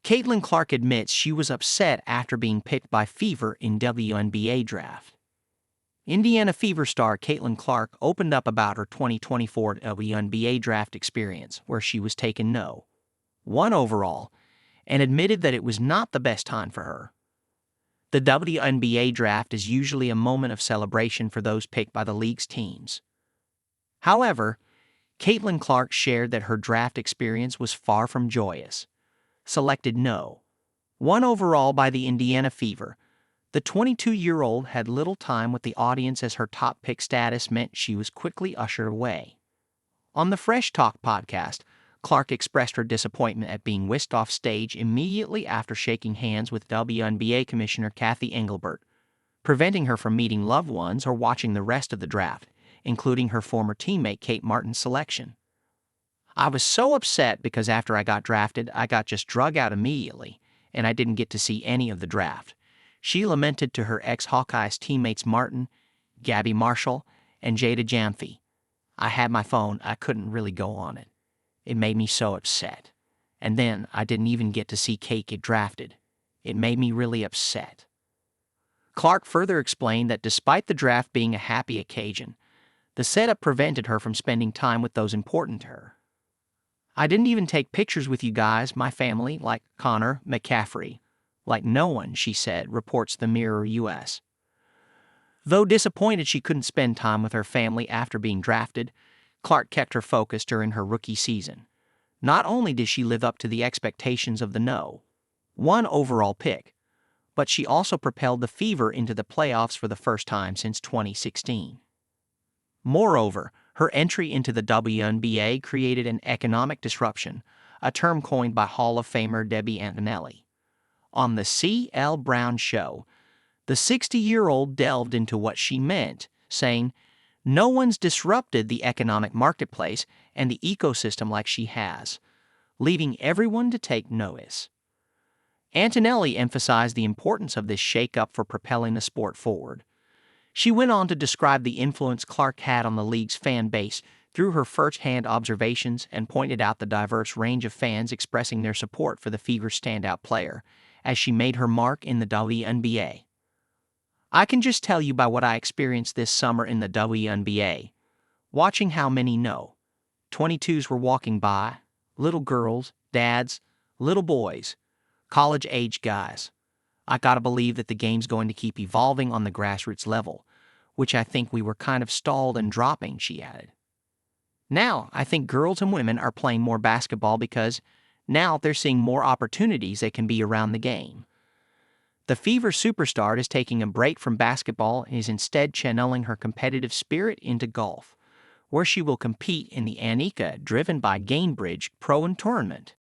Caitlin Clark admits she was upset after being picked by Fever in WNBA Draft. Indiana Fever star Caitlin Clark opened up about her 2024 WNBA Draft experience, where she was taken No. 1 overall, and admitted that it was not the best time for her. The WNBA Draft is usually a moment of celebration for those picked by the league's teams. However, Caitlin Clark shared that her draft experience was far from joyous. Selected No. 1 overall by the Indiana Fever, the 22-year-old had little time with the audience as her top pick status meant she was quickly ushered away. On the Fresh Talk podcast, Clark expressed her disappointment at being whisked off stage immediately after shaking hands with WNBA Commissioner Kathy Engelbert, preventing her from meeting loved ones or watching the rest of the draft, including her former teammate Kate Martin's selection. "I was so upset because after I got drafted, I got just drug out immediately, and I didn't get to see any of the draft," she lamented to her ex-Hawkeyes teammates Martin, Gabby Marshall, and Jada Jamfi. "I had my phone, I couldn't really go on it. It made me so upset. And then I didn't even get to see Kate get drafted. It made me really upset." Clark further explained that despite the draft being a happy occasion, the setup prevented her from spending time with those important to her. "I didn't even take pictures with you guys, my family, like Connor McCaffrey. Like no one," she said, reports the Mirror US. Though disappointed she couldn't spend time with her family after being drafted, Clark kept her focus during her rookie season. Not only did she live up to the expectations of the No. 1 overall pick, but she also propelled the Fever into the playoffs for the first time since 2016. Moreover, her entry into the WNBA created an economic disruption, a term coined by Hall of Famer Debbie Antonelli. On the C.L. Brown Show, the 60-year-old delved into what she meant, saying, "No one's disrupted the economic marketplace and the ecosystem like she has, leaving everyone to take notice." Antonelli emphasized the importance of this shake-up for propelling the sport forward. She went on to describe the influence Clark had on the league's fan base through her first-hand observations and pointed out the diverse range of fans expressing their support for the Fever's standout player as she made her mark in the WNBA. "I can just tell you by what I experienced this summer in the WNBA, watching how many No. 22s were walking by, little girls, dads, little boys, college-age guys. I gotta believe that the game's going to keep evolving on the grassroots level, which I think we were kind of stalled and dropping," she added. "Now, I think girls and women are playing more basketball because now they're seeing more opportunities that can be around the game. The Fever superstar is taking a break from basketball and is instead channeling her competitive spirit into golf, where she will compete in the Annika driven by Gainbridge Pro and Tournament.